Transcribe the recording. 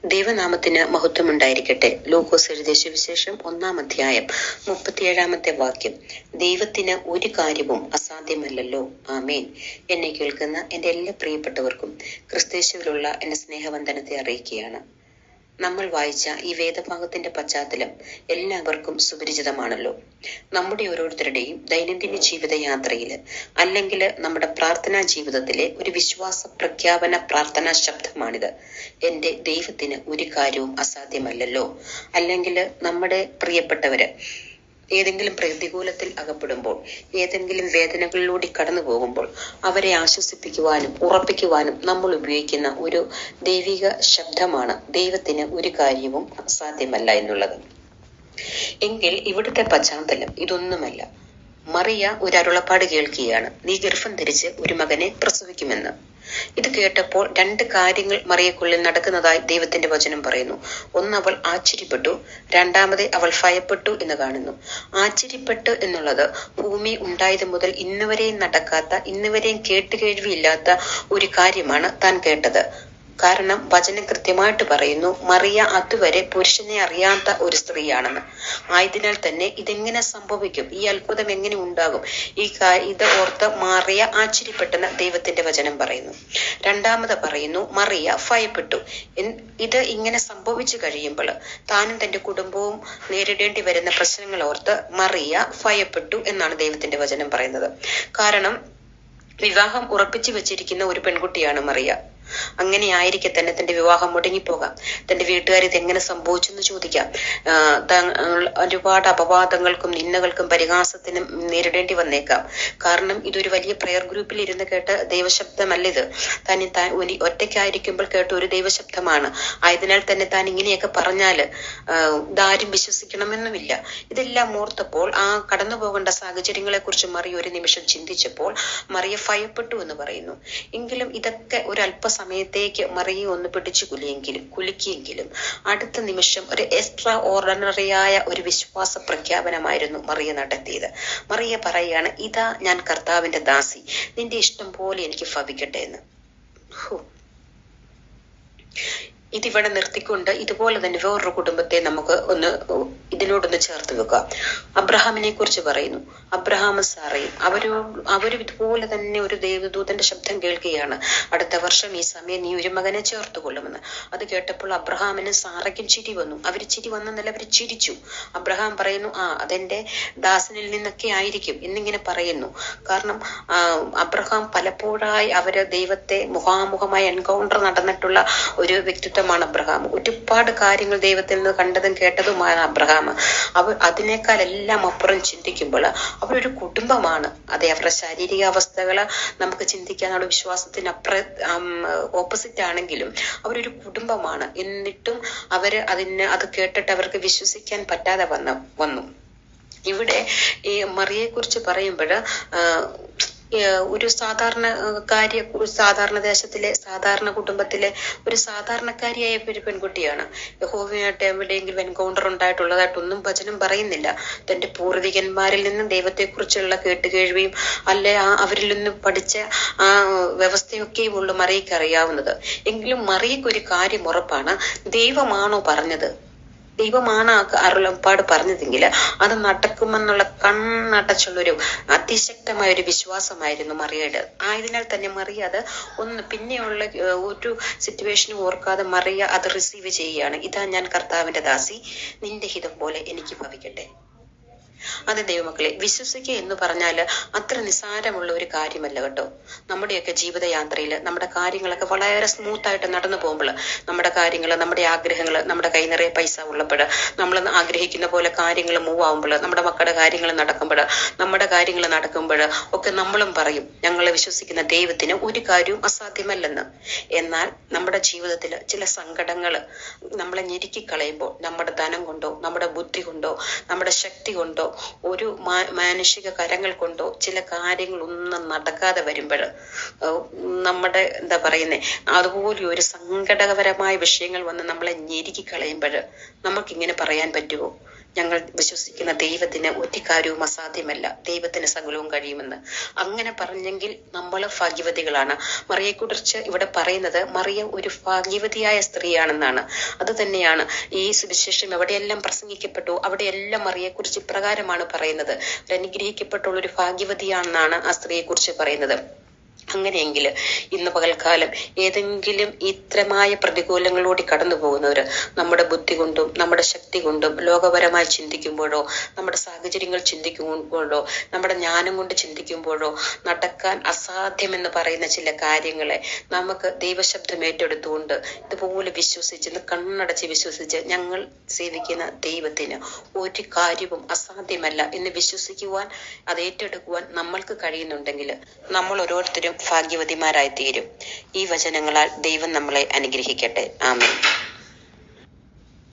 ദൈവനാമത്തിന് മഹത്വമുണ്ടായിരിക്കട്ടെ. ലൂക്കോസ് എഴുതിയ സുവിശേഷം 1-ാം അധ്യായം 37-ാമത്തെ വാക്യം. ദൈവത്തിന് ഒരു കാര്യവും അസാധ്യമല്ലല്ലോ. ആമേൻ. എന്നെ കേൾക്കുന്ന എൻ്റെ എല്ലാ പ്രിയപ്പെട്ടവർക്കും ക്രിസ്തയേശുവിലുള്ള എന്റെ സ്നേഹവന്ദനത്തെ അറിയിക്കുകയാണ്. നമ്മൾ വായിച്ച ഈ വേദഭാഗത്തിന്റെ പശ്ചാത്തലം എല്ലാവർക്കും സുപരിചിതമാണല്ലോ. നമ്മുടെ ഓരോരുത്തരുടെയും ദൈനംദിന ജീവിതയാത്രയില് അല്ലെങ്കിൽ നമ്മുടെ പ്രാർത്ഥനാ ജീവിതത്തിലെ ഒരു വിശ്വാസ പ്രഖ്യാപന പ്രാർത്ഥനാ ശബ്ദമാണിത്. എൻ്റെ ദൈവത്തിന് ഒരു കാര്യവും അസാധ്യമല്ലല്ലോ. അല്ലെങ്കിൽ നമ്മുടെ പ്രിയപ്പെട്ടവര് ഏതെങ്കിലും പ്രതികൂലത്തിൽ അകപ്പെടുമ്പോൾ, ഏതെങ്കിലും വേദനകളിലൂടെ കടന്നു പോകുമ്പോൾ അവരെ ആശ്വസിപ്പിക്കുവാനും ഉറപ്പിക്കുവാനും നമ്മൾ ഉപയോഗിക്കുന്ന ഒരു ദൈവിക ശബ്ദമാണ് ദൈവത്തിന് ഒരു കാര്യവും അസാധ്യമല്ല എന്നുള്ളത്. എങ്കിൽ ഇവിടുത്തെ പശ്ചാത്തലം ഇതൊന്നുമല്ല. മറിയ ഒരു അരുളപ്പാട് കേൾക്കുകയാണ്, നീ ഗർഭം ധരിച്ച് ഒരു മകനെ പ്രസവിക്കുമെന്ന്. ഇത് കേട്ടപ്പോൾ രണ്ട് കാര്യങ്ങൾ മറിയക്കുള്ളിൽ നടക്കുന്നതായി ദൈവത്തിന്റെ വചനം പറയുന്നു. ഒന്ന്, അവൾ ആശ്ചര്യപ്പെട്ടു. രണ്ടാമത്, അവൾ ഭയപ്പെട്ടു എന്ന് കാണുന്നു. ആശ്ചര്യപ്പെട്ടു എന്നുള്ളത് ഭൂമി ഉണ്ടായത് മുതൽ ഇന്നുവരെയും നടക്കാത്ത, ഇന്നുവരെയും കേട്ടുകേഴ്വിയില്ലാത്ത ഒരു കാര്യമാണ് താൻ കേട്ടത്. കാരണം വചനം കൃത്യമായിട്ട് പറയുന്നു, മറിയ അതുവരെ പുരുഷനെ അറിയാത്ത ഒരു സ്ത്രീയാണെന്ന്. ആയതിനാൽ തന്നെ ഇതെങ്ങനെ സംഭവിക്കും, ഈ അത്ഭുതം എങ്ങനെ ഉണ്ടാകും, ഇത് ഓർത്ത് മറിയ ആശ്ചര്യപ്പെട്ടെന്ന് ദൈവത്തിന്റെ വചനം പറയുന്നു. രണ്ടാമത് പറയുന്നു, മറിയ ഭയപ്പെട്ടു. ഇത് ഇങ്ങനെ സംഭവിച്ചു കഴിയുമ്പോൾ താനും തന്റെ കുടുംബവും നേരിടേണ്ടി വരുന്ന പ്രശ്നങ്ങൾ ഓർത്ത് മറിയ ഭയപ്പെട്ടു എന്നാണ് ദൈവത്തിന്റെ വചനം പറയുന്നത്. കാരണം വിവാഹം ഉറപ്പിച്ചു വെച്ചിരിക്കുന്ന ഒരു പെൺകുട്ടിയാണ് മറിയ. അങ്ങനെ ആയിരിക്കെ തന്നെ തന്റെ വിവാഹം മുടങ്ങിപ്പോകാം. തന്റെ വീട്ടുകാർ ഇതെങ്ങനെ സംഭവിച്ചു എന്ന് ചോദിക്കാം. ഒരുപാട് അപവാദങ്ങൾക്കും നിന്ദകൾക്കും പരിഹാസത്തിനും നേരിടേണ്ടി വന്നേക്കാം. കാരണം ഇതൊരു വലിയ പ്രെയർ ഗ്രൂപ്പിൽ ഇരുന്ന് കേട്ട ദൈവശബ്ദമല്ല ഇത്. താൻ ഒറ്റയ്ക്കായിരിക്കുമ്പോൾ കേട്ട ഒരു ദൈവശബ്ദമാണ്. ആയതിനാൽ തന്നെ താൻ ഇങ്ങനെയൊക്കെ പറഞ്ഞാല് ഇതാരും വിശ്വസിക്കണമെന്നുമില്ല. ഇതെല്ലാം ഓർത്തപ്പോൾ ആ കടന്നു പോകേണ്ട സാഹചര്യങ്ങളെ കുറിച്ച് മറിയ ഒരു നിമിഷം ചിന്തിച്ചപ്പോൾ മറിയ ഭയപ്പെട്ടു എന്ന് പറയുന്നു. എങ്കിലും ഇതൊക്കെ ഒരു സമയത്തേക്ക് മറിയെ ഒന്ന് പിടിച്ചു കുലുക്കിയെങ്കിലും അടുത്ത നിമിഷം ഒരു എക്സ്ട്രാ ഓർഡിനറിയായ ഒരു വിശ്വാസ പ്രഖ്യാപനമായിരുന്നു മറിയ നടത്തിയത്. മറിയ പറയാണ്, ഇതാ ഞാൻ കർത്താവിന്റെ ദാസി, നിന്റെ ഇഷ്ടം പോലെ എനിക്ക് ഭവിക്കട്ടെ എന്ന്. ഇതിവിടെ നിർത്തിക്കൊണ്ട് ഇതുപോലെ തന്നെ വേറൊരു കുടുംബത്തെ നമുക്ക് ഇതിനോടൊന്ന് ചേർത്ത് വെക്കാം. അബ്രഹാമിനെ കുറിച്ച് പറയുന്നു. അബ്രഹാമും സാറയും അവരും ഇതുപോലെ തന്നെ ഒരു ദൈവദൂതന്റെ ശബ്ദം കേൾക്കുകയാണ്, അടുത്ത വർഷം ഈ സമയം നീ ഒരു മകനെ ചേർത്ത് കൊള്ളുമെന്ന്. അത് കേട്ടപ്പോൾ അബ്രഹാമിനും സാറയ്ക്കും ചിരി വന്നു. അവര് ചിരി വന്നെന്നല്ല, അവര് ചിരിച്ചു. അബ്രഹാം പറയുന്നു, അതെന്റെ ദാസനിൽ നിന്നൊക്കെ ആയിരിക്കും എന്നിങ്ങനെ പറയുന്നു. കാരണം അബ്രഹാം പലപ്പോഴായി അവര് ദൈവത്തെ മുഖാമുഖമായി എൻകൗണ്ടർ നടന്നിട്ടുള്ള ഒരു വ്യക്തിത്വമാണ് അബ്രഹാം. ഒരുപാട് കാര്യങ്ങൾ ദൈവത്തിൽ നിന്ന് കണ്ടതും കേട്ടതുമാണ് അബ്രഹാം. അതിനേക്കാൾ എല്ലാം അപ്പുറം ചിന്തിക്കുമ്പോൾ അവരൊരു കുടുംബമാണ്. അതെ, അവരുടെ ശാരീരിക അവസ്ഥകള് നമുക്ക് ചിന്തിക്കാനുള്ള വിശ്വാസത്തിന് ഓപ്പോസിറ്റ് ആണെങ്കിലും അവരൊരു കുടുംബമാണ്. എന്നിട്ടും അത് കേട്ടിട്ട് അവർക്ക് വിശ്വസിക്കാൻ പറ്റാതെ വന്നു. ഇവിടെ ഈ മറിയെ കുറിച്ച് പറയുമ്പോൾ ഒരു സാധാരണ ദേശത്തിലെ സാധാരണ കുടുംബത്തിലെ ഒരു സാധാരണക്കാരിയായ ഒരു പെൺകുട്ടിയാണ്. യഹോവയായിട്ട് എവിടെയെങ്കിലും എൻകൗണ്ടർ ഉണ്ടായിട്ടുള്ളതായിട്ടൊന്നും വചനം പറയുന്നില്ല. തന്റെ പൂർവികന്മാരിൽ നിന്നും ദൈവത്തെക്കുറിച്ചുള്ള കേട്ടുകേഴ്വിയും അല്ലെ അവരിൽ നിന്നും പഠിച്ച ആ വ്യവസ്ഥയൊക്കെയും ഉള്ളു മറിയയ്ക്ക് അറിയാവുന്നത്. എങ്കിലും മറിയയ്ക്കൊരു കാര്യം ഉറപ്പാണ്, ദൈവമാണോ പറഞ്ഞത്, ദൈവമാണ് അരുളപ്പാട് പറഞ്ഞതെങ്കിൽ അത് നടക്കുമെന്നുള്ള കണ്ണടച്ചുള്ളൊരു അതിശക്തമായ ഒരു വിശ്വാസമായിരുന്നു മറിയയുടെ. ആയതിനാൽ തന്നെ മറിയ അത് പിന്നെയുള്ള ഒരു സിറ്റുവേഷനും ഓർക്കാതെ മറിയ അത് റിസീവ് ചെയ്യുകയാണ്. ഇതാ ഞാൻ കർത്താവിന്റെ ദാസി, നിന്റെ ഹിതം പോലെ എനിക്ക് ഭവിക്കട്ടെ. അതെ ദൈവമക്കളെ, വിശ്വസിക്കുക എന്ന് പറഞ്ഞാല് അത്ര നിസ്സാരമുള്ള ഒരു കാര്യമല്ല കേട്ടോ. നമ്മുടെയൊക്കെ ജീവിതയാത്രയിൽ നമ്മുടെ കാര്യങ്ങളൊക്കെ വളരെ സ്മൂത്തായിട്ട് നടന്നു പോകുമ്പോൾ, നമ്മുടെ കാര്യങ്ങൾ, നമ്മുടെ ആഗ്രഹങ്ങൾ, നമ്മുടെ കൈ നിറയെ പൈസ ഉള്ളപ്പോൾ, നമ്മൾ ആഗ്രഹിക്കുന്ന പോലെ കാര്യങ്ങൾ മൂവ് ആവുമ്പോൾ, നമ്മുടെ മക്കളുടെ കാര്യങ്ങൾ നടക്കുമ്പോൾ ഒക്കെ നമ്മളും പറയും, ഞങ്ങളെ വിശ്വസിക്കുന്ന ദൈവത്തിന് ഒരു കാര്യവും അസാധ്യമല്ലെന്ന്. എന്നാൽ നമ്മുടെ ജീവിതത്തിൽ ചില സങ്കടങ്ങൾ നമ്മളെ ഞെരുക്കി കളയുമ്പോൾ, നമ്മുടെ ധനം കൊണ്ടോ നമ്മുടെ ബുദ്ധി കൊണ്ടോ നമ്മുടെ ശക്തി കൊണ്ടോ ഒരു മാനുഷിക കരങ്ങൾ കൊണ്ടോ ചില കാര്യങ്ങളൊന്നും നടക്കാതെ വരുമ്പോൾ നമ്മുടെ എന്താ പറയുന്നേ, അതുപോലെ ഒരു സങ്കടകരമായ വിഷയങ്ങൾ വന്ന് നമ്മളെ ഞെരുക്കി കളയുമ്പോൾ നമുക്കിങ്ങനെ പറയാൻ പറ്റുമോ? ഞങ്ങൾ വിശ്വസിക്കുന്ന ദൈവത്തിന് ഒരു കാര്യവും അസാധ്യമല്ല, ദൈവത്തിന് സകലവും കഴിയുമെന്ന്. അങ്ങനെ പറഞ്ഞെങ്കിൽ നമ്മൾ ഭാഗ്യവതികളാണ്. മറിയയെക്കുറിച്ച് ഇവിടെ പറയുന്നത് മറിയ ഒരു ഭാഗ്യവതിയായ സ്ത്രീയാണെന്നാണ്. അത് തന്നെയാണ് ഈ സുവിശേഷം എവിടെയെല്ലാം പ്രസംഗിക്കപ്പെട്ടു അവിടെയെല്ലാം മറിയയെക്കുറിച്ച് ഇപ്രകാരമാണ് പറയുന്നത്. ഒരു അനുഗ്രഹിക്കപ്പെട്ടുള്ള ഒരു ഭാഗ്യവതിയാണെന്നാണ് ആ സ്ത്രീയെക്കുറിച്ച് പറയുന്നത്. അങ്ങനെയെങ്കിൽ ഇന്ന് പകൽക്കാലം ഏതെങ്കിലും ഇത്തരമായ പ്രതികൂലങ്ങളോടെ കടന്നു പോകുന്നവര് നമ്മുടെ ബുദ്ധി കൊണ്ടും നമ്മുടെ ശക്തി കൊണ്ടും ലോകപരമായി ചിന്തിക്കുമ്പോഴോ നമ്മുടെ സാഹചര്യങ്ങൾ ചിന്തിക്കുമ്പോഴോ നമ്മുടെ ജ്ഞാനം കൊണ്ട് ചിന്തിക്കുമ്പോഴോ നടക്കാൻ അസാധ്യമെന്ന് പറയുന്ന ചില കാര്യങ്ങളെ നമുക്ക് ദൈവശബ്ദം ഏറ്റെടുത്തുകൊണ്ട് ഇതുപോലെ വിശ്വസിച്ച് കണ്ണടച്ച് വിശ്വസിച്ച് ഞങ്ങൾ സേവിക്കുന്ന ദൈവത്തിന് ഒരു കാര്യവും അസാധ്യമല്ല എന്ന് വിശ്വസിക്കുവാൻ, അത് ഏറ്റെടുക്കുവാൻ നമ്മൾക്ക് കഴിയുന്നുണ്ടെങ്കിൽ നമ്മൾ ഓരോരുത്തരും ഭാഗ്യവതിമാരായി തീരും. ഈ വചനങ്ങളാൽ ദൈവം നമ്മളെ അനുഗ്രഹിക്കട്ടെ. ആമേൻ.